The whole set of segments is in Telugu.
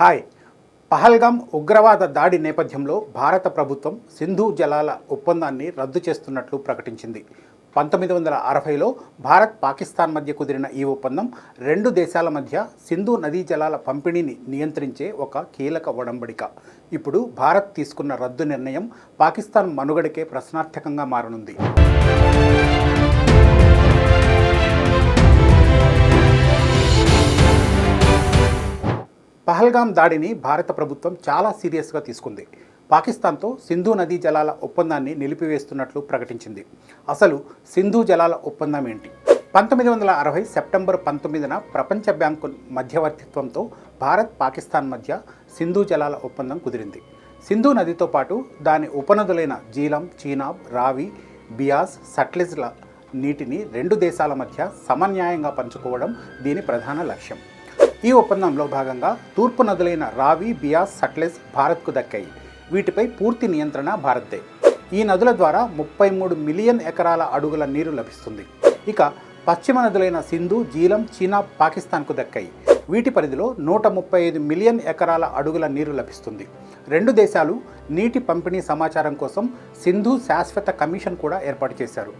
హాయ్. పహల్గాం ఉగ్రవాద దాడి నేపథ్యంలో భారత ప్రభుత్వం సింధు జలాల ఒప్పందాన్ని రద్దు చేస్తున్నట్లు ప్రకటించింది. 1960లో భారత్ పాకిస్తాన్ మధ్య కుదిరిన ఈ ఒప్పందం రెండు దేశాల మధ్య సింధు నదీ జలాల పంపిణీని నియంత్రించే ఒక కీలక ఒడంబడిక. ఇప్పుడు భారత్ తీసుకున్న రద్దు నిర్ణయం పాకిస్తాన్ మనుగడకే ప్రశ్నార్థకంగా మారనుంది. పహల్గాం దాడిని భారత ప్రభుత్వం చాలా సీరియస్గా తీసుకుంది. పాకిస్తాన్తో సింధు నదీ జలాల ఒప్పందాన్ని నిలిపివేస్తున్నట్లు ప్రకటించింది. అసలు సింధు జలాల ఒప్పందం ఏంటి? 1960 సెప్టెంబర్ 19న ప్రపంచ బ్యాంకు మధ్యవర్తిత్వంతో భారత్ పాకిస్తాన్ మధ్య సింధు జలాల ఒప్పందం కుదిరింది. సింధు నదితో పాటు దాని ఉపనదులైన జీలం, చీనాబ్, రావి, బియాస్, సట్లెజ్ల నీటిని రెండు దేశాల మధ్య సమన్యాయంగా పంచుకోవడం దీని ప్రధాన లక్ష్యం. ఈ ఒప్పందంలో భాగంగా తూర్పు నదులైన రావి, బియాస్, సట్లెజ్ భారత్కు దక్కాయి. వీటిపై పూర్తి నియంత్రణ భారత్దే. ఈ నదుల ద్వారా 33 మిలియన్ ఎకరాల అడుగుల నీరు లభిస్తుంది. ఇక పశ్చిమ నదులైన సింధు, జీలం, చీనాబ్ పాకిస్తాన్కు దక్కాయి. వీటి పరిధిలో 135 మిలియన్ ఎకరాల అడుగుల నీరు లభిస్తుంది. రెండు దేశాలు నీటి పంపిణీ సమాచారం కోసం సింధు శాశ్వత కమిషన్ కూడా ఏర్పాటు చేశారు.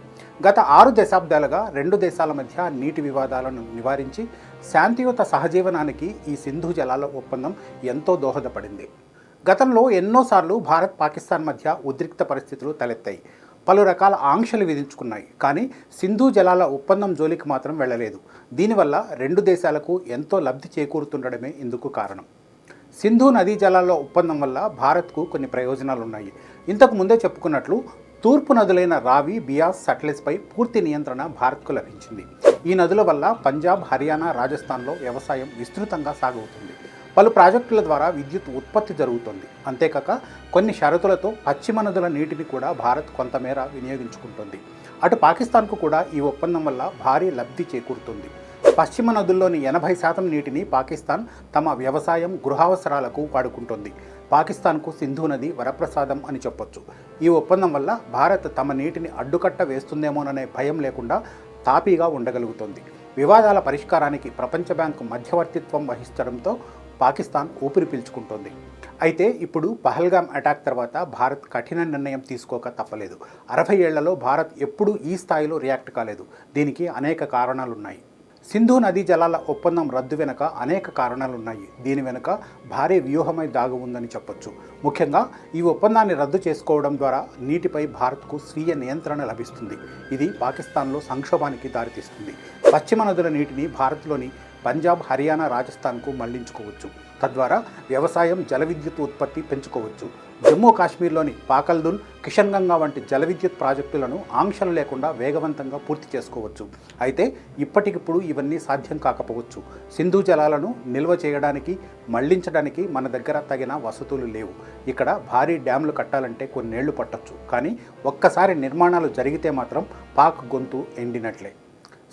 గత 6 దశాబ్దాలుగా రెండు దేశాల మధ్య నీటి వివాదాలను నివారించి శాంతియుత సహజీవనానికి ఈ సింధు జలాల ఒప్పందం ఎంతో దోహదపడింది. గతంలో ఎన్నోసార్లు భారత్ పాకిస్తాన్ మధ్య ఉద్రిక్త పరిస్థితులు తలెత్తాయి. పలు రకాల ఆంక్షలు విధించుకున్నాయి. కానీ సింధు జలాల ఒప్పందం జోలికి మాత్రం వెళ్ళలేదు. దీనివల్ల రెండు దేశాలకు ఎంతో లబ్ధి చేకూరుతుండడమే ఇందుకు కారణం. సింధు నదీ జలాల ఒప్పందం వల్ల భారత్కు కొన్ని ప్రయోజనాలు ఉన్నాయి. ఇంతకు ముందే చెప్పుకున్నట్లు తూర్పు నదులైన రావి, బియాస్, సట్లెజ్పై పూర్తి నియంత్రణ భారత్కు లభించింది. ఈ నదుల వల్ల పంజాబ్, హర్యానా, రాజస్థాన్లో వ్యవసాయం విస్తృతంగా సాగుతుంది. పలు ప్రాజెక్టుల ద్వారా విద్యుత్ ఉత్పత్తి జరుగుతుంది. అంతేకాక కొన్ని షరతులతో పశ్చిమ నదుల నీటిని కూడా భారత్ కొంతమేర వినియోగించుకుంటుంది. అటు పాకిస్తాన్కు కూడా ఈ ఒప్పందం వల్ల భారీ లబ్ధి చేకూరుతుంది. పశ్చిమ నదుల్లోని 80% నీటిని పాకిస్తాన్ తమ వ్యవసాయం, గృహావసరాలకు వాడుకుంటుంది. పాకిస్తాన్కు సింధు నది వరప్రసాదం అని చెప్పొచ్చు. ఈ ఒప్పందం వల్ల భారత్ తమ నీటిని అడ్డుకట్ట వేస్తుందేమోననే భయం లేకుండా తాపీగా ఉండగలుగుతుంది. వివాదాల పరిష్కారానికి ప్రపంచ బ్యాంకు మధ్యవర్తిత్వం వహించడంతో పాకిస్తాన్ ఊపిరి పీల్చుకుంటోంది. అయితే ఇప్పుడు పహల్గాం అటాక్ తర్వాత భారత్ కఠిన నిర్ణయం తీసుకోక తప్పలేదు. 60 ఏళ్లలో భారత్ ఎప్పుడూ ఈ స్థాయిలో రియాక్ట్ కాలేదు. దీనికి అనేక కారణాలున్నాయి. సింధు నదీ జలాల ఒప్పందం రద్దు వెనుక అనేక కారణాలున్నాయి. దీని వెనుక భారీ వ్యూహమై దాగి ఉందని చెప్పొచ్చు. ముఖ్యంగా ఈ ఒప్పందాన్ని రద్దు చేసుకోవడం ద్వారా నీటిపై భారత్కు స్వీయ నియంత్రణ లభిస్తుంది. ఇది పాకిస్తాన్లో సంక్షోభానికి దారితీస్తుంది. పశ్చిమ నదుల నీటిని భారత్లోని పంజాబ్, హర్యానా, రాజస్థాన్కు మళ్లించుకోవచ్చు. తద్వారా వ్యవసాయం, జల విద్యుత్ ఉత్పత్తి పెంచుకోవచ్చు. జమ్మూ కాశ్మీర్లోని పాకల్దుల్, కిషన్గంగా వంటి జల విద్యుత్ ప్రాజెక్టులను ఆంక్షలు లేకుండా వేగవంతంగా పూర్తి చేసుకోవచ్చు. అయితే ఇప్పటికిప్పుడు ఇవన్నీ సాధ్యం కాకపోవచ్చు. సింధు జలాలను నిల్వ చేయడానికి, మళ్లించడానికి మన దగ్గర తగిన వసతులు లేవు. ఇక్కడ భారీ డ్యామ్లు కట్టాలంటే కొన్నేళ్లు పట్టొచ్చు. కానీ ఒక్కసారి నిర్మాణాలు జరిగితే మాత్రం పాక్ గొంతు ఎండినట్లే.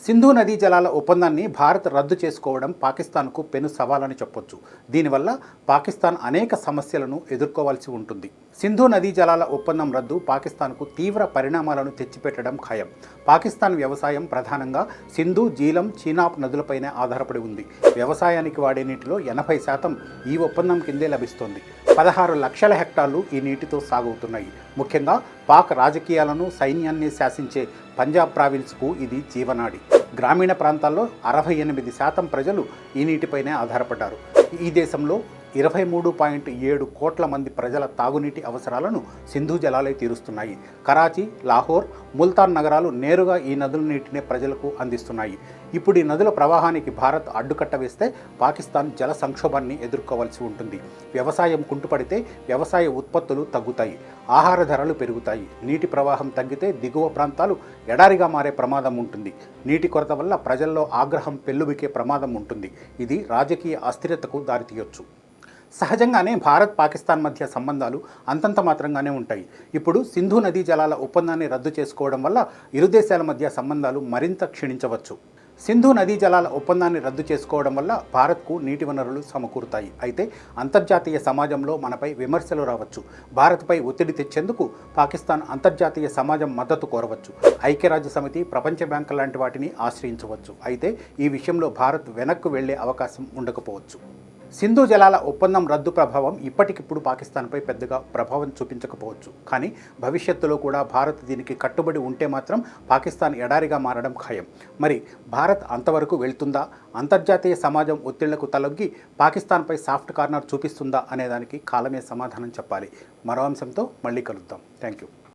సింధు నదీ జలాల ఒప్పందాన్ని భారత్ రద్దు చేసుకోవడం పాకిస్తాన్కు పెను సవాలని చెప్పొచ్చు. దీనివల్ల పాకిస్తాన్ అనేక సమస్యలను ఎదుర్కోవాల్సి ఉంటుంది. సింధు నదీ జలాల ఒప్పందం రద్దు పాకిస్తాన్కు తీవ్ర పరిణామాలను తెచ్చిపెట్టడం ఖాయం. పాకిస్తాన్ వ్యవసాయం ప్రధానంగా సింధు, జీలం, చీనాబ్ నదులపైనే ఆధారపడి ఉంది. వ్యవసాయానికి వాడే నీటిలో 80% ఈ ఒప్పందం కిందే లభిస్తోంది. 16 లక్షల హెక్టార్లు ఈ నీటితో సాగుతున్నాయి. ముఖ్యంగా పాక్ రాజకీయాలను, సైన్యాన్ని శాసించే పంజాబ్ ప్రావిన్స్కు ఇది జీవనాడి. గ్రామీణ ప్రాంతాల్లో 68% ప్రజలు ఈ నీటిపైనే ఆధారపడ్డారు. ఈ దేశంలో 23.7 కోట్ల మంది ప్రజల తాగునీటి అవసరాలను సింధు జలాలే తీరుస్తున్నాయి. కరాచీ, లాహోర్, ముల్తాన్ నగరాలు నేరుగా ఈ నదుల నీటినే ప్రజలకు అందిస్తున్నాయి. ఇప్పుడు ఈ నదుల ప్రవాహానికి భారత్ అడ్డుకట్ట వేస్తే పాకిస్తాన్ జల సంక్షోభాన్ని ఎదుర్కోవాల్సి ఉంటుంది. వ్యవసాయం కుంటుపడితే వ్యవసాయ ఉత్పత్తులు తగ్గుతాయి, ఆహార ధరలు పెరుగుతాయి. నీటి ప్రవాహం తగ్గితే దిగువ ప్రాంతాలు ఎడారిగా మారే ప్రమాదం ఉంటుంది. నీటి కొరత వల్ల ప్రజల్లో ఆగ్రహం పెల్లుబికే ప్రమాదం ఉంటుంది. ఇది రాజకీయ అస్థిరతకు దారితీయొచ్చు. సహజంగానే భారత్, పాకిస్తాన్ మధ్య సంబంధాలు అంతంత మాత్రంగానే ఉంటాయి. ఇప్పుడు సింధు నదీ జలాల ఒప్పందాన్ని రద్దు చేసుకోవడం వల్ల ఇరు దేశాల మధ్య సంబంధాలు మరింత క్షీణించవచ్చు. సింధు నదీ జలాల ఒప్పందాన్ని రద్దు చేసుకోవడం వల్ల భారత్కు నీటి వనరులు సమకూరుతాయి. అయితే అంతర్జాతీయ సమాజంలో మనపై విమర్శలు రావచ్చు. భారత్పై ఒత్తిడి తెచ్చేందుకు పాకిస్తాన్ అంతర్జాతీయ సమాజం మద్దతు కోరవచ్చు. ఐక్యరాజ్య సమితి, ప్రపంచ బ్యాంకు లాంటి వాటిని ఆశ్రయించవచ్చు. అయితే ఈ విషయంలో భారత్ వెనక్కు వెళ్లే అవకాశం ఉండకపోవచ్చు. సింధు జలాల ఒప్పందం రద్దు ప్రభావం ఇప్పటికిప్పుడు పాకిస్తాన్పై పెద్దగా ప్రభావం చూపించకపోవచ్చు, కానీ భవిష్యత్తులో కూడా భారత్ దీనికి కట్టుబడి ఉంటే మాత్రం పాకిస్తాన్ ఎడారిగా మారడం ఖాయం. మరి భారత్ అంతవరకు వెళ్తుందా? అంతర్జాతీయ సమాజం ఒత్తిళ్లకు తలొగ్గి పాకిస్తాన్పై సాఫ్ట్ కార్నర్ చూపిస్తుందా అనేదానికి కాలమే సమాధానం చెప్పాలి. మరో అంశంతో మళ్ళీ కలుద్దాం. Thank you.